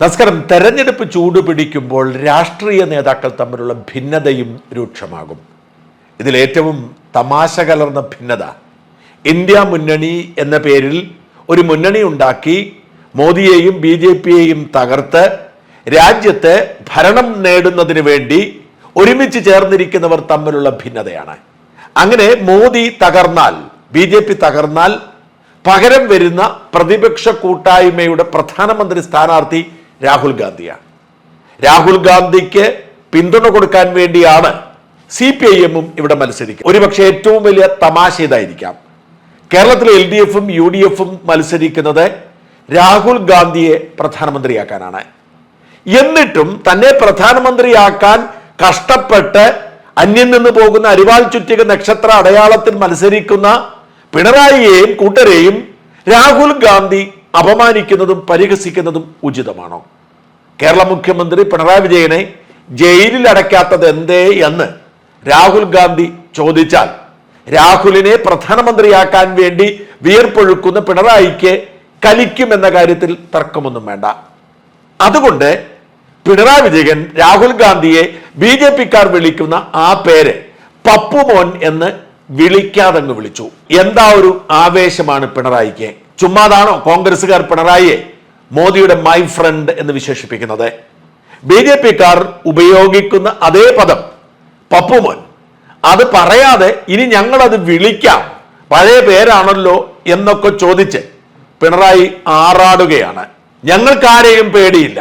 നമസ്കാരം. തെരഞ്ഞെടുപ്പ് ചൂടുപിടിക്കുമ്പോൾ രാഷ്ട്രീയ നേതാക്കൾ തമ്മിലുള്ള ഭിന്നതയും രൂക്ഷമാകും. ഇതിലേറ്റവും തമാശ കലർന്ന ഭിന്നത ഇന്ത്യ മുന്നണി എന്ന പേരിൽ ഒരു മുന്നണി ഉണ്ടാക്കി മോദിയെയും BJPയെയും തകർത്ത് രാജ്യത്ത് ഭരണം നേടുന്നതിന് വേണ്ടി ഒരുമിച്ച് ചേർന്നിരിക്കുന്നവർ തമ്മിലുള്ള ഭിന്നതയാണ്. അങ്ങനെ മോദി തകർന്നാൽ, BJP തകർന്നാൽ പകരം വരുന്ന പ്രതിപക്ഷ കൂട്ടായ്മയുടെ പ്രധാനമന്ത്രി സ്ഥാനാർത്ഥി രാഹുൽ ഗാന്ധിയാണ്. രാഹുൽ ഗാന്ധിക്ക് പിന്തുണ കൊടുക്കാൻ വേണ്ടിയാണ് CPIM ഇവിടെ മത്സരിക്കുക. ഒരുപക്ഷെ ഏറ്റവും വലിയ തമാശ ഇതായിരിക്കാം, കേരളത്തിലെ LDFും UDFും മത്സരിക്കുന്നത് രാഹുൽ ഗാന്ധിയെ പ്രധാനമന്ത്രിയാക്കാനാണ്. എന്നിട്ടും തന്നെ പ്രധാനമന്ത്രിയാക്കാൻ കഷ്ടപ്പെട്ട് അന്യം നിന്ന് പോകുന്ന അരിവാൾ ചുറ്റിക നക്ഷത്ര അടയാളത്തിൽ മത്സരിക്കുന്ന പിണറായിയെയും കൂട്ടരെയും രാഹുൽ ഗാന്ധി അപമാനിക്കുന്നതും പരിഹസിക്കുന്നതും ഉചിതമാണോ? കേരള മുഖ്യമന്ത്രി പിണറായി വിജയനെ ജയിലിൽ അടയ്ക്കാത്തത് എന്തേ എന്ന് രാഹുൽ ഗാന്ധി ചോദിച്ചാൽ രാഹുലിനെ പ്രധാനമന്ത്രിയാക്കാൻ വേണ്ടി വിയർപ്പൊഴുക്കുന്ന പിണറായിക്ക് കലിക്കുമെന്ന കാര്യത്തിൽ തർക്കമൊന്നും വേണ്ട. അതുകൊണ്ട് പിണറായി വിജയൻ രാഹുൽ ഗാന്ധിയെ BJPക്കാർ വിളിക്കുന്ന ആ പേര് പപ്പുമോൻ എന്ന് വിളിക്കാതങ്ങ് വിളിച്ചു. എന്താ ഒരു ആവേശമാണ് പിണറായിക്ക്! ചുമ്മാതാണോ കോൺഗ്രസുകാർ പിണറായിയെ മോദിയുടെ മൈ ഫ്രണ്ട് എന്ന് വിശേഷിപ്പിക്കുന്നത്? BJPക്കാർ ഉപയോഗിക്കുന്ന അതേ പദം പപ്പുമോൻ, അത് പറയാതെ ഇനി ഞങ്ങളത് വിളിക്കാം, പഴയ പേരാണല്ലോ എന്നൊക്കെ ചോദിച്ച് പിണറായി ആറാടുകയാണ്. ഞങ്ങൾക്കാരെയും പേടിയില്ല,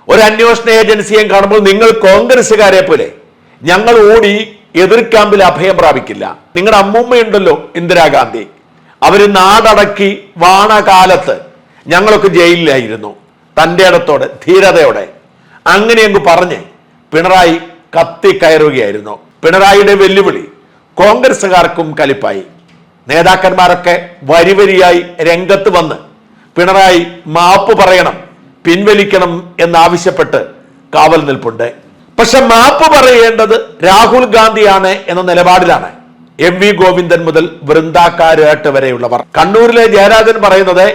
ഒരു അന്വേഷണ ഏജൻസിയെയും കാണുമ്പോൾ നിങ്ങൾ കോൺഗ്രസുകാരെ പോലെ ഞങ്ങൾ ഓടി എതിർ ക്യാമ്പിൽ അഭയം പ്രാപിക്കില്ല. നിങ്ങളുടെ അമ്മൂമ്മയുണ്ടല്ലോ ഇന്ദിരാഗാന്ധി, അവര് നാടടക്കി വാണകാലത്ത് ഞങ്ങളൊക്കെ ജയിലിലായിരുന്നു, തൻ്റെ ഇടത്തോടെ ധീരതയോടെ അങ്ങനെ അങ്ങ് പറഞ്ഞ് പിണറായി കത്തിക്കയറുകയായിരുന്നു. പിണറായിയുടെ വെല്ലുവിളി കോൺഗ്രസുകാർക്കും കലിപ്പായി. നേതാക്കന്മാരൊക്കെ വരിവരിയായി രംഗത്ത് വന്ന് പിണറായി മാപ്പ് പറയണം, പിൻവലിക്കണം എന്നാവശ്യപ്പെട്ട് കാവൽ നിൽപ്പുണ്ട്. പക്ഷെ മാപ്പ് പറയേണ്ടത് രാഹുൽ ഗാന്ധിയാണ് എന്ന നിലപാടിലാണ് MV ഗോവിന്ദൻ മുതൽ വൃന്ദാക്കാരാട്ട് വരെയുള്ളവർ. കണ്ണൂരിലെ ജയരാജൻ പറയുന്നത്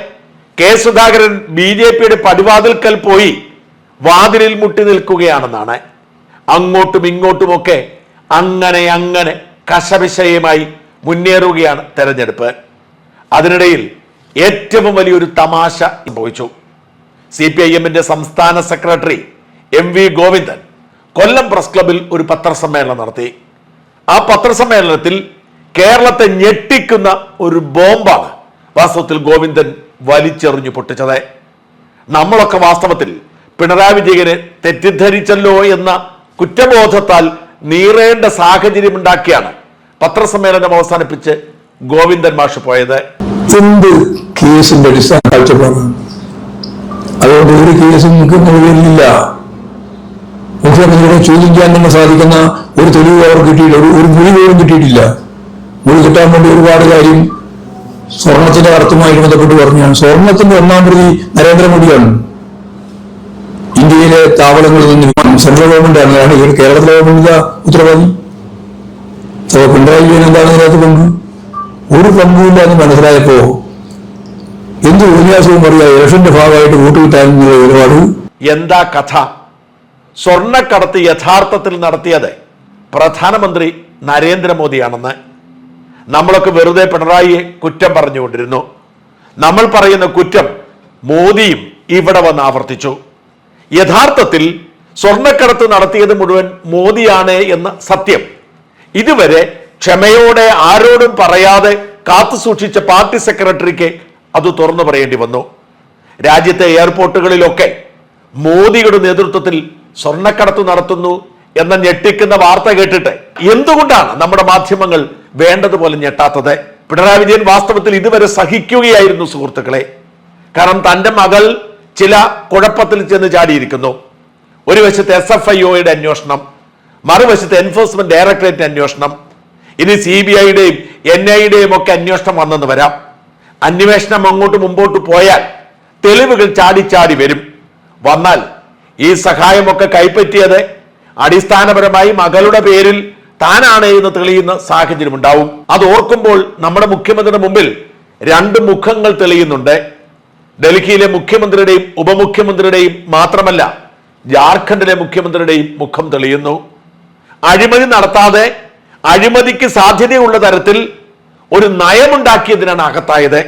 K സുധാകരൻ BJPയുടെ പടിവാതിൽക്കൽ പോയി വാതിലിൽ മുട്ടി നിൽക്കുകയാണെന്നാണ്. അങ്ങോട്ടും ഇങ്ങോട്ടുമൊക്കെ അങ്ങനെ കശപിശയുമായി മുന്നേറുകയാണ് തെരഞ്ഞെടുപ്പ്. അതിനിടയിൽ ഏറ്റവും വലിയൊരു തമാശ സംഭവിച്ചു. CPIMന്റെ സംസ്ഥാന സെക്രട്ടറി MV ഗോവിന്ദൻ കൊല്ലം പ്രസ് ക്ലബിൽ ഒരു പത്രസമ്മേളനം നടത്തി. ആ പത്രസമ്മേളനത്തിൽ കേരളത്തെ ഞെട്ടിക്കുന്ന ഒരു ബോംബാണ് വാസ്തവത്തിൽ ഗോവിന്ദൻ വലിച്ചെറിഞ്ഞു പൊട്ടിച്ചത്. നമ്മളൊക്കെ വാസ്തവത്തിൽ പിണറായി വിജയനെ തെറ്റിദ്ധരിച്ചല്ലോ എന്ന കുറ്റബോധത്താൽ നീറേണ്ട സാഹചര്യം ഉണ്ടാക്കിയാണ് പത്രസമ്മേളനം അവസാനിപ്പിച്ച് ഗോവിന്ദൻ മാഷ് പോയത്. എന്ത് കേസിന്റെ അടിസ്ഥാന കാഴ്ചപ്പാടാണ്? അതുകൊണ്ട് ഒരു കേസും മുഖ്യമന്ത്രിയില്ല. മുഖ്യമന്ത്രിയുടെ ചോദ്യം ചെയ്യാൻ തന്നെ സാധിക്കുന്ന ഒരു തെളിവ് അവർ കിട്ടിയില്ല, ഒരു മൊഴി പോലും കിട്ടിയിട്ടില്ല. മൊഴി കിട്ടാൻ വേണ്ടി ഒരുപാട് കാര്യം സ്വർണത്തിന്റെ കടത്തുമായിട്ട് ബന്ധപ്പെട്ട് പറഞ്ഞാണ്. സ്വർണത്തിന്റെ ഒന്നാം പ്രതി നരേന്ദ്രമോദിയാണ്. ഇന്ത്യയിലെ താവളങ്ങളിൽ നിന്ന് സെൻട്രൽ ഗവൺമെന്റ് ആണ്, കേരളത്തിലെ ഗവൺമെന്റ് ഉത്തരവാദി. അപ്പൊ പിണറായി വിജയൻ എന്താണ് ഇതിനകത്ത് പങ്ക്? ഒരു പങ്കുമില്ല എന്ന് മനസ്സിലായപ്പോ എന്ത് ഉപന്യാസവും പറയാ, ഇലക്ഷന്റെ ഭാഗമായിട്ട് വോട്ട് കിട്ടാനുള്ള ഒരുപാട്. എന്താ കഥ? സ്വർണ്ണക്കടത്ത് യഥാർത്ഥത്തിൽ നടത്തിയത് പ്രധാനമന്ത്രി നരേന്ദ്രമോദിയാണെന്ന് നമ്മളൊക്കെ വെറുതെ പിണറായിയെ കുറ്റം പറഞ്ഞുകൊണ്ടിരുന്നു. നമ്മൾ പറയുന്ന കുറ്റം മോദിയും ഇവിടെ വന്ന് ആവർത്തിച്ചു. യഥാർത്ഥത്തിൽ സ്വർണ്ണക്കടത്ത് നടത്തിയത് മുഴുവൻ മോദിയാണ് എന്ന സത്യം ഇതുവരെ ക്ഷമയോടെ ആരോടും പറയാതെ കാത്തു സൂക്ഷിച്ച പാർട്ടി സെക്രട്ടറിക്ക് അത് തുറന്നു പറയേണ്ടി വന്നു. രാജ്യത്തെ എയർപോർട്ടുകളിലൊക്കെ മോദിയുടെ നേതൃത്വത്തിൽ സ്വർണ്ണക്കടത്ത് നടത്തുന്നു എന്ന ഞെട്ടിക്കുന്ന വാർത്ത കേട്ടിട്ട് എന്തുകൊണ്ടാണ് നമ്മുടെ മാധ്യമങ്ങൾ വേണ്ടതുപോലെ ഞെട്ടാത്തത്? പിണറായി വിജയൻ വാസ്തവത്തിൽ ഇതുവരെ സഹിക്കുകയായിരുന്നു സുഹൃത്തുക്കളെ. കാരണം തൻ്റെ മകൾ ചില കുഴപ്പത്തിൽ ചെന്ന് ചാടിയിരിക്കുന്നു. ഒരു വശത്ത് SFIOയുടെ അന്വേഷണം, മറുവശത്ത് എൻഫോഴ്സ്മെന്റ് ഡയറക്ടറേറ്റ് അന്വേഷണം, ഇനി CBIയുടെയും NIAയുടെയും ഒക്കെ അന്വേഷണം വന്നെന്ന് വരാം. അന്വേഷണം അങ്ങോട്ട് മുമ്പോട്ട് പോയാൽ തെളിവുകൾ ചാടി വരും. വന്നാൽ ഈ സഹായമൊക്കെ കൈപ്പറ്റിയത് അടിസ്ഥാനപരമായി മകളുടെ പേരിൽ താനാണ് എന്ന് തെളിയുന്ന സാഹചര്യം ഉണ്ടാവും. അത് ഓർക്കുമ്പോൾ നമ്മുടെ മുഖ്യമന്ത്രിയുടെ മുമ്പിൽ രണ്ട് മുഖങ്ങൾ തെളിയുന്നുണ്ട്. ഡൽഹിയിലെ മുഖ്യമന്ത്രിയുടെയും ഉപമുഖ്യമന്ത്രിയുടെയും മാത്രമല്ല ജാർഖണ്ഡിലെ മുഖ്യമന്ത്രിയുടെയും മുഖം തെളിയുന്നു. അഴിമതി നടത്താതെ അഴിമതിക്ക് സാധ്യതയുള്ള തരത്തിൽ ഒരു നയമുണ്ടാക്കിയതിനാണ് അകത്തായത്.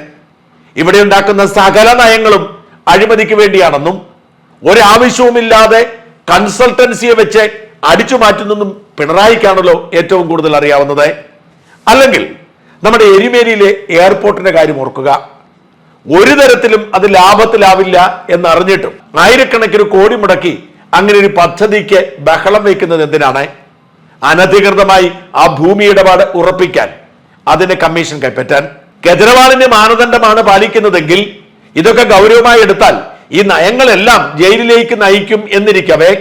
ഇവിടെ ഉണ്ടാക്കുന്ന സകല നയങ്ങളും അഴിമതിക്ക് വേണ്ടിയാണെന്നും ഒരാവശ്യവുമില്ലാതെ കൺസൾട്ടൻസിയെ വെച്ച് അടിച്ചു മാറ്റുന്നെന്നും പിണറായിക്കാണല്ലോ ഏറ്റവും കൂടുതൽ അറിയാവുന്നത്. അല്ലെങ്കിൽ നമ്മുടെ എരിമേലിയിലെ എയർപോർട്ടിന്റെ കാര്യം ഓർക്കുക. ഒരു തരത്തിലും അത് ലാഭത്തിലാവില്ല എന്നറിഞ്ഞിട്ടും ആയിരക്കണക്കിന് കോടി മുടക്കി അങ്ങനെ ഒരു പദ്ധതിക്ക് ബഹളം വയ്ക്കുന്നത് എന്തിനാണ്? അനധികൃതമായി ആ ഭൂമി ഇടപാട് ഉറപ്പിക്കാൻ, അതിന് കമ്മീഷൻ കൈപ്പറ്റാൻ. കേജ്രിവാളിന്റെ മാനദണ്ഡമാണ് പാലിക്കുന്നതെങ്കിൽ ഇതൊക്കെ ഗൗരവമായി എടുത്താൽ ഈ നയങ്ങളെല്ലാം ജയിലിലേക്ക് നയിക്കും എന്നിരിക്കവേ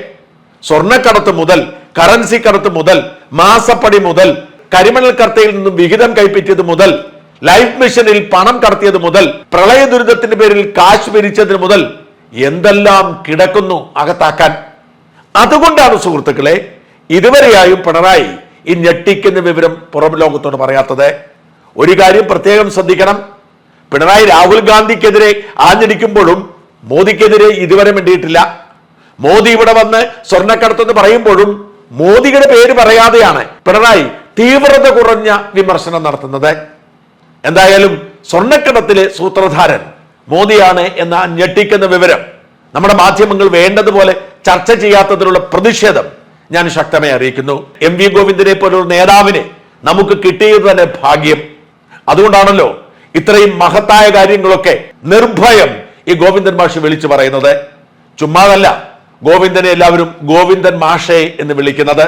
സ്വർണ്ണക്കടത്ത് മുതൽ കറൻസി കടത്ത് മുതൽ മാസപ്പടി മുതൽ കരിമണൽ കർത്തയിൽ നിന്നും വിഹിതം കൈപ്പറ്റിയത് മുതൽ ലൈഫ് മിഷനിൽ പണം കടത്തിയത് മുതൽ പ്രളയ ദുരിതത്തിന്റെ പേരിൽ കാശ് പിരിച്ചതിന് മുതൽ എന്തെല്ലാം കിടക്കുന്നു അകത്താക്കാൻ. അതുകൊണ്ടാണ് സുഹൃത്തുക്കളെ ഇതുവരെയായും പിണറായി ഈ ഞെട്ടിക്കുന്ന വിവരം പുറം ലോകത്തോട് പറയാത്തത്. ഒരു കാര്യം പ്രത്യേകം ശ്രദ്ധിക്കണം. പിണറായി രാഹുൽ ഗാന്ധിക്കെതിരെ ആഞ്ഞടിക്കുമ്പോഴും മോദിക്കെതിരെ ഇതുവരെ മിണ്ടിയിട്ടില്ല. മോദി ഇവിടെ വന്ന് സ്വർണ്ണക്കടത്തെന്ന് പറയുമ്പോഴും മോദിയുടെ പേര് പറയാതെയാണ് പിണറായി തീവ്രത കുറഞ്ഞ വിമർശനം നടത്തുന്നത്. എന്തായാലും സ്വർണ്ണക്കടത്തിലെ സൂത്രധാരൻ മോദിയാണ് എന്ന ഞെട്ടിക്കുന്ന വിവരം നമ്മുടെ മാധ്യമങ്ങൾ വേണ്ടതുപോലെ ചർച്ച ചെയ്യാത്തതിലുള്ള പ്രതിഷേധം ഞാൻ ശക്തമായി അറിയിക്കുന്നു. എം വി ഗോവിന്ദനെ പോലൊരു നേതാവിനെ നമുക്ക് കിട്ടിയത് തന്നെ ഭാഗ്യം. അതുകൊണ്ടാണല്ലോ ഇത്രയും മഹത്തായ കാര്യങ്ങളൊക്കെ നിർഭയം ഈ ഗോവിന്ദൻ മാഷ് വിളിച്ചു പറയുന്നത്. ചുമ്മാതല്ല ഗോവിന്ദനെ എല്ലാവരും ഗോവിന്ദൻ മാഷേ എന്ന് വിളിക്കുന്നത്.